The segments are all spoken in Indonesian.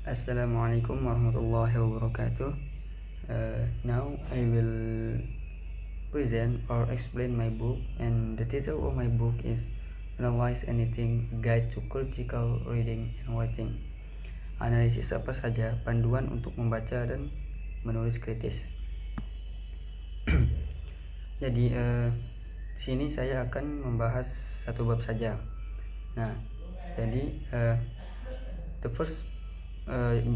Assalamualaikum warahmatullahi wabarakatuh. Now I will present or explain my book, and the title of my book is Analyze Anything: Guide to Critical Reading and Writing. Analisis apa saja, panduan untuk membaca dan menulis kritis. Jadi di sini saya akan membahas satu bab saja. Nah, jadi the first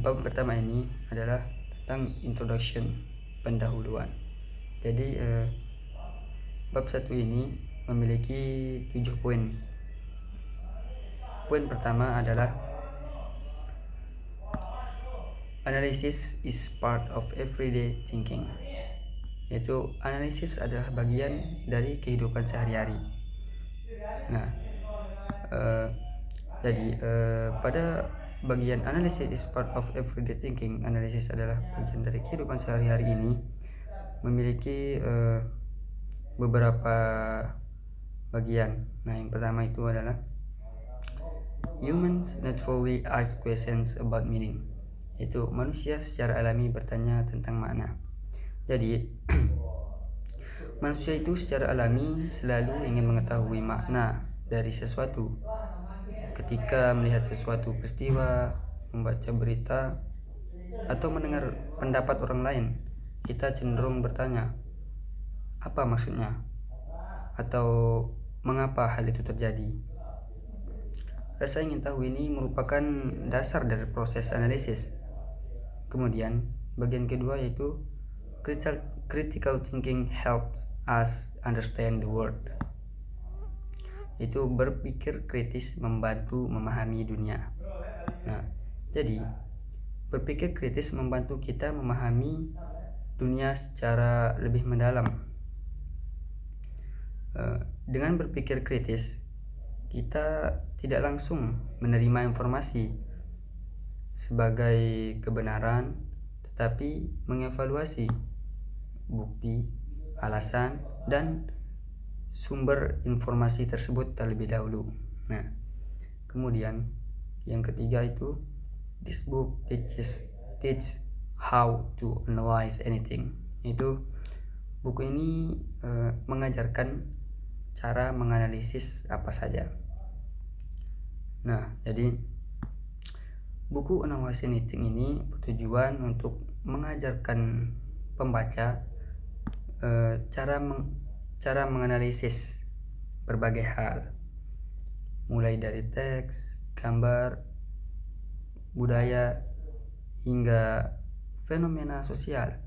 bab pertama ini adalah tentang introduction, pendahuluan. Jadi bab 1 ini memiliki 7 poin. Poin pertama adalah analysis is part of everyday thinking. Yaitu analisis adalah bagian dari kehidupan sehari-hari. Nah, jadi pada bagian analisis is part of everyday thinking, analisis adalah bagian dari kehidupan sehari-hari ini memiliki beberapa bagian. Nah, yang pertama itu adalah humans naturally ask questions about meaning. Itu manusia secara alami bertanya tentang makna. Jadi manusia itu secara alami selalu ingin mengetahui makna dari sesuatu. Ketika melihat sesuatu peristiwa, membaca berita, atau mendengar pendapat orang lain, kita cenderung bertanya, apa maksudnya? Atau mengapa hal itu terjadi? Rasa ingin tahu ini merupakan dasar dari proses analisis. Kemudian, bagian kedua yaitu critical thinking helps us understand the world. Itu berpikir kritis membantu memahami dunia. Nah, jadi berpikir kritis membantu kita memahami dunia secara lebih mendalam. Dengan berpikir kritis, kita tidak langsung menerima informasi sebagai kebenaran, tetapi mengevaluasi bukti, alasan, dan sumber informasi tersebut terlebih dahulu. Nah, kemudian yang ketiga itu this book teach how to analyze anything. Itu buku ini mengajarkan cara menganalisis apa saja. Nah, jadi buku Analyze Anything ini bertujuan untuk mengajarkan pembaca cara menganalisis berbagai hal, mulai dari teks, gambar, budaya, hingga fenomena sosial.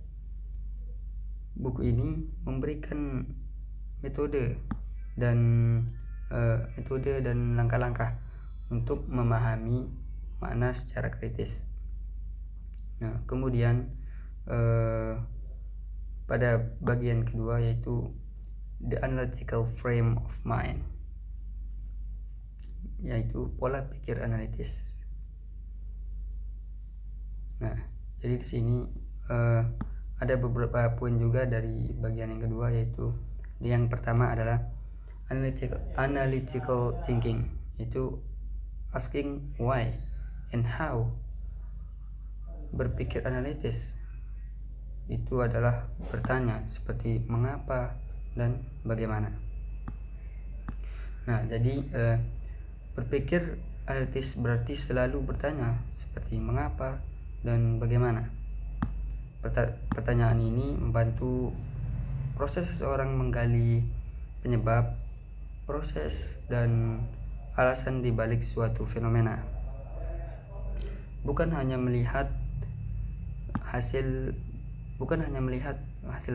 Buku ini memberikan metode dan langkah-langkah untuk memahami makna secara kritis. Nah, kemudian pada bagian kedua yaitu the analytical frame of mind, yaitu pola pikir analitis. Nah, jadi di sini ada beberapa poin juga dari bagian yang kedua, yaitu yang pertama adalah analytical thinking, yaitu asking why and how. Berpikir analitis itu adalah bertanya seperti mengapa dan bagaimana. Nah, jadi berpikir analitis berarti selalu bertanya seperti mengapa dan bagaimana. Pertanyaan ini membantu proses seseorang menggali penyebab, proses, dan alasan di balik suatu fenomena. Bukan hanya melihat hasil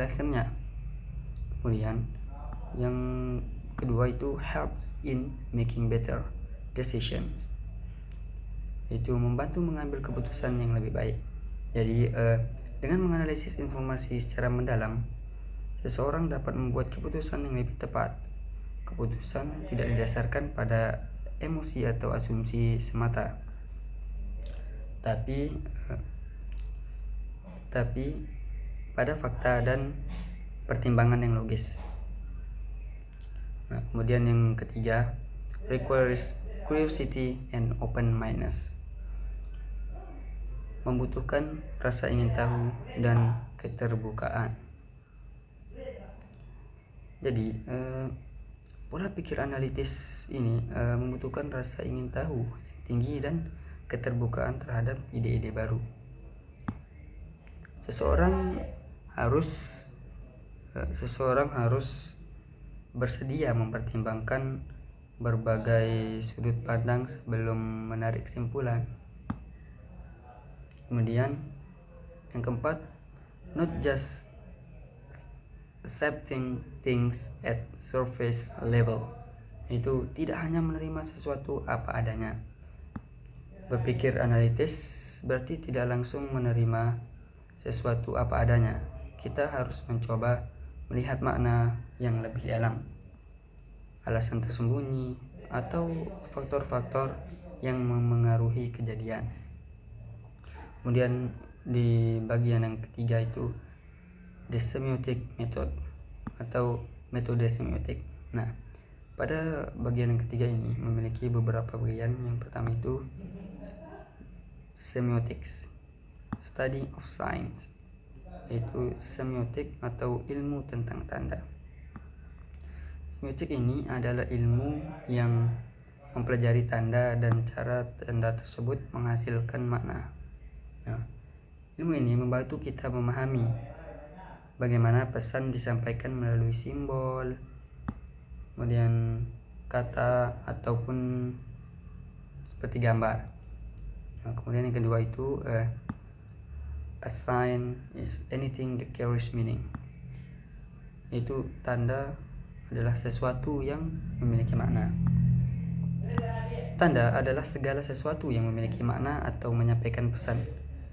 akhirnya. Kemudian yang kedua itu helps in making better decisions, itu membantu mengambil keputusan yang lebih baik. Jadi dengan menganalisis informasi secara mendalam, seseorang dapat membuat keputusan yang lebih tepat. Keputusan tidak didasarkan pada emosi atau asumsi semata, tapi pada fakta dan pertimbangan yang logis. Nah, kemudian yang ketiga, requires curiosity and open-mindedness. membutuhkan rasa ingin tahu dan keterbukaan. Jadi pola pikir analitis ini membutuhkan rasa ingin tahu yang tinggi dan keterbukaan terhadap ide-ide baru. Seseorang harus bersedia mempertimbangkan berbagai sudut pandang sebelum menarik kesimpulan. Kemudian yang keempat, not just accepting things at surface level, itu tidak hanya menerima sesuatu apa adanya. Berpikir analitis berarti tidak langsung menerima sesuatu apa adanya. Kita harus mencoba melihat makna yang lebih dalam, alasan tersembunyi, atau faktor-faktor yang memengaruhi kejadian. Kemudian di bagian yang ketiga itu the semiotic method atau metode semiotik. Nah, pada bagian yang ketiga ini memiliki beberapa bagian. Yang pertama itu semiotics, study of signs, yaitu semiotik atau ilmu tentang tanda. Semiotik ini adalah ilmu yang mempelajari tanda dan cara tanda tersebut menghasilkan makna. Nah, ilmu ini membantu kita memahami bagaimana pesan disampaikan melalui simbol, kemudian kata ataupun seperti gambar. Nah, kemudian yang kedua itu a sign is anything that carries meaning. Itu tanda adalah sesuatu yang memiliki makna. Tanda adalah segala sesuatu yang memiliki makna atau menyampaikan pesan.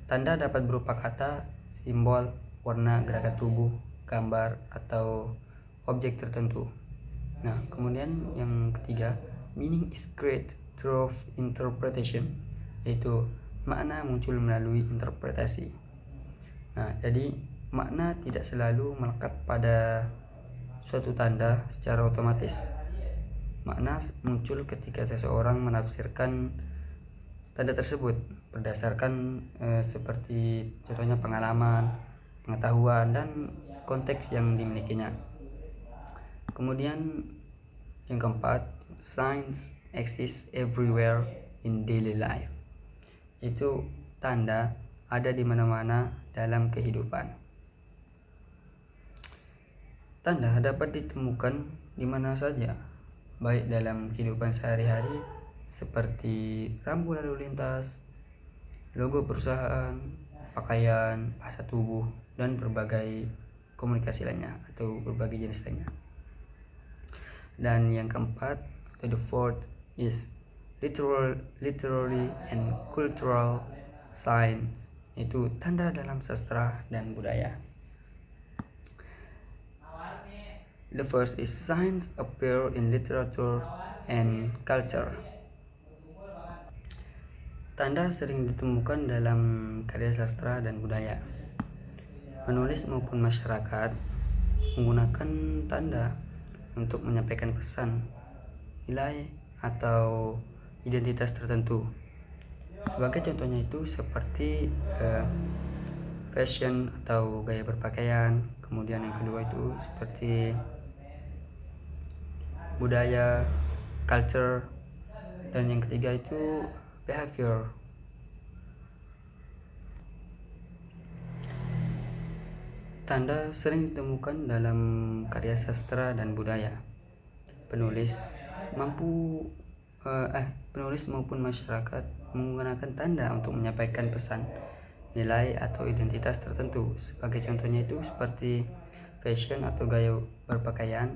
Tanda dapat berupa kata, simbol, warna, gerakan tubuh, gambar, atau objek tertentu. Nah, kemudian yang ketiga, meaning is created through interpretation, yaitu makna muncul melalui interpretasi. Nah, jadi makna tidak selalu melekat pada suatu tanda secara otomatis. Makna muncul ketika seseorang menafsirkan tanda tersebut berdasarkan seperti contohnya pengalaman, pengetahuan, dan konteks yang dimilikinya. Kemudian yang keempat, signs exist everywhere in daily life. Itu tanda ada di mana-mana dalam kehidupan. Tanda dapat ditemukan di mana saja, baik dalam kehidupan sehari-hari seperti rambu lalu lintas, logo perusahaan, pakaian, bahasa tubuh, dan berbagai komunikasi lainnya atau berbagai jenis lainnya. Dan yang keempat, the fourth is literary and cultural signs, itu tanda dalam sastra dan budaya. The first is signs appear in literature and culture. Tanda sering ditemukan dalam karya sastra dan budaya. Penulis maupun masyarakat menggunakan tanda untuk menyampaikan pesan, nilai, atau identitas tertentu. Sebagai contohnya itu seperti fashion atau gaya berpakaian. Kemudian yang kedua itu seperti budaya, culture, dan yang ketiga itu behavior. Tanda sering ditemukan dalam karya sastra dan budaya. Penulis maupun masyarakat menggunakan tanda untuk menyampaikan pesan, nilai, atau identitas tertentu. Sebagai contohnya itu seperti fashion atau gaya berpakaian,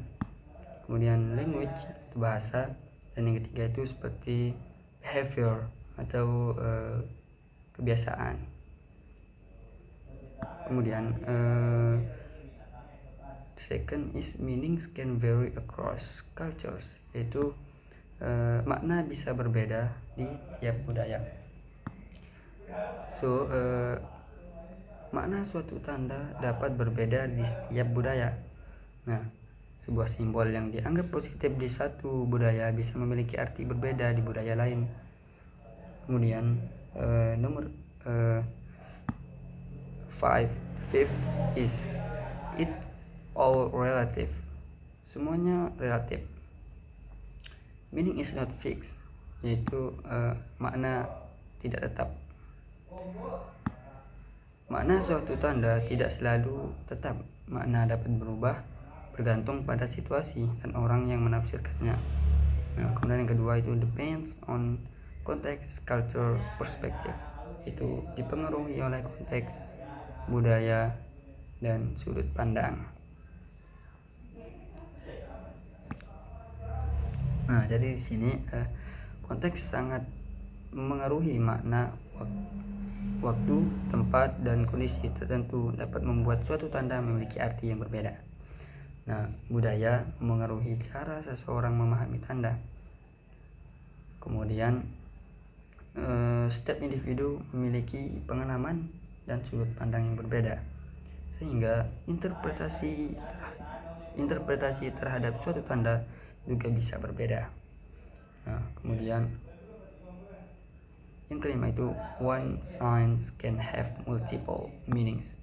kemudian language itu bahasa, dan yang ketiga itu seperti behavior atau kebiasaan. Kemudian second is meanings can vary across cultures, yaitu makna bisa berbeda di tiap budaya. Makna suatu tanda dapat berbeda di setiap budaya. Nah, sebuah simbol yang dianggap positif di satu budaya bisa memiliki arti berbeda di budaya lain. Kemudian fifth is it all relative. Semuanya relatif. Meaning is not fixed, yaitu makna tidak tetap. Makna suatu tanda tidak selalu tetap. Makna dapat berubah bergantung pada situasi dan orang yang menafsirkannya. Nah, kemudian yang kedua itu depends on context, culture, perspective. Itu dipengaruhi oleh konteks, budaya, dan sudut pandang. Nah, jadi di sini konteks sangat mengaruhi makna. Waktu, tempat, dan kondisi tertentu dapat membuat suatu tanda memiliki arti yang berbeda. Nah, budaya mengaruhi cara seseorang memahami tanda. Kemudian, setiap individu memiliki pengalaman dan sudut pandang yang berbeda, sehingga interpretasi terhadap suatu tanda juga bisa berbeda. Nah, kemudian yang kelima itu one sign can have multiple meanings.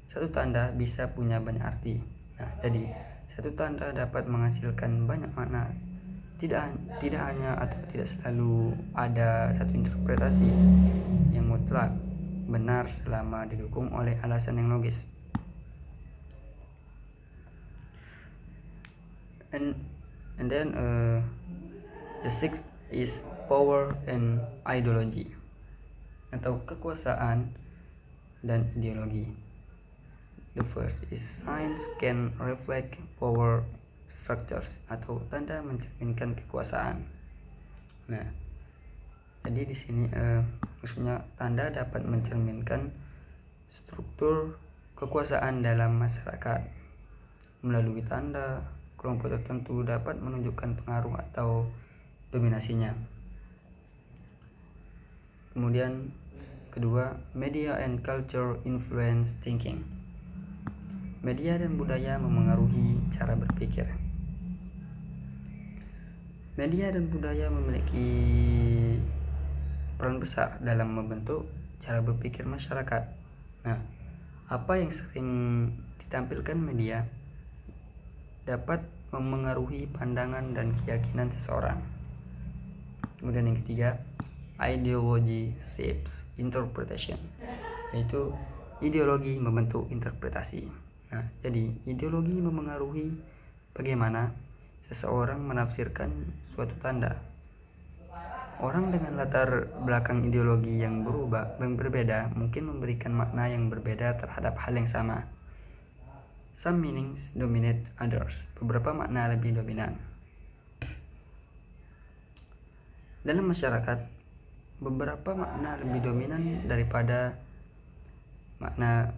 Satu tanda bisa punya banyak arti. Nah, jadi satu tanda dapat menghasilkan banyak makna. Tidak hanya atau tidak selalu ada satu interpretasi yang mutlak benar selama didukung oleh alasan yang logis. And then the sixth is power and ideology, atau kekuasaan dan ideologi. The first is signs can reflect power structures, atau tanda mencerminkan kekuasaan. Nah, jadi di sini maksudnya tanda dapat mencerminkan struktur kekuasaan dalam masyarakat. Melalui tanda, kelompok tertentu dapat menunjukkan pengaruh atau dominasinya. Kemudian kedua, media and culture influence thinking. Media dan budaya memengaruhi cara berpikir. Media dan budaya memiliki peran besar dalam membentuk cara berpikir masyarakat. Nah, apa yang sering ditampilkan media dapat memengaruhi pandangan dan keyakinan seseorang. Kemudian yang ketiga, ideology shapes interpretation, yaitu ideologi membentuk interpretasi. Nah, jadi ideologi memengaruhi bagaimana seseorang menafsirkan suatu tanda. Orang dengan latar belakang ideologi yang berbeda mungkin memberikan makna yang berbeda terhadap hal yang sama. Some meanings dominate others. Beberapa makna lebih dominan. Dalam masyarakat, beberapa makna lebih dominan daripada makna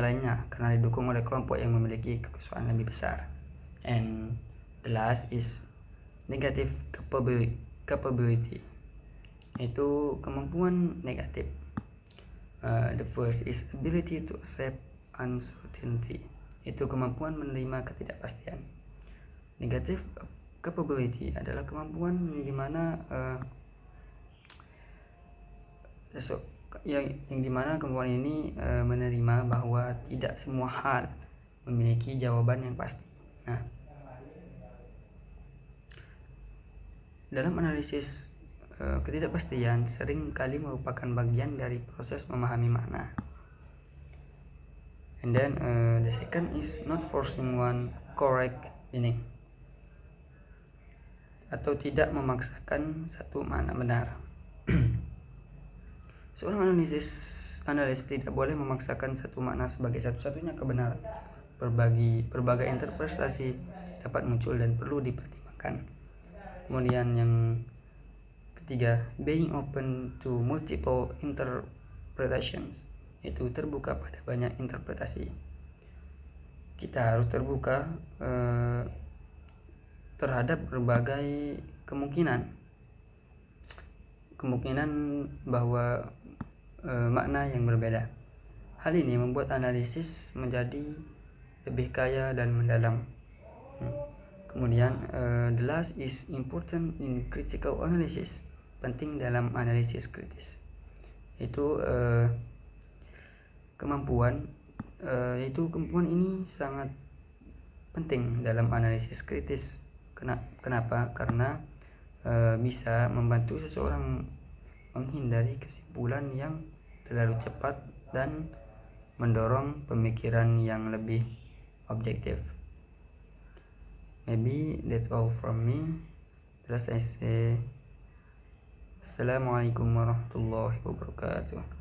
lainnya karena didukung oleh kelompok yang memiliki kekuasaan lebih besar. And the last is negative capability, yaitu kemampuan negatif. The first is ability to accept uncertainty, yaitu kemampuan menerima ketidakpastian. Negative capability adalah kemampuan di mana yang dimana kemampuan ini menerima bahwa tidak semua hal memiliki jawaban yang pasti. Nah, dalam analisis ketidakpastian sering kali merupakan bagian dari proses memahami makna. And then the second is not forcing one correct meaning, atau tidak memaksakan satu makna benar. Seorang analis tidak boleh memaksakan satu makna sebagai satu-satunya kebenaran. Berbagai interpretasi dapat muncul dan perlu dipertimbangkan. Kemudian yang ketiga, being open to multiple interpretations, yaitu terbuka pada banyak interpretasi. Kita harus terbuka terhadap berbagai kemungkinan bahwa makna yang berbeda. Hal ini membuat analisis menjadi lebih kaya dan mendalam. Kemudian the last is important in critical analysis, penting dalam analisis kritis. Itu kemampuan ini sangat penting dalam analisis kritis. Kenapa? Karena bisa membantu seseorang menghindari kesimpulan yang terlalu cepat dan mendorong pemikiran yang lebih objektif. Maybe that's all from me. Terus I say Assalamualaikum warahmatullahi wabarakatuh.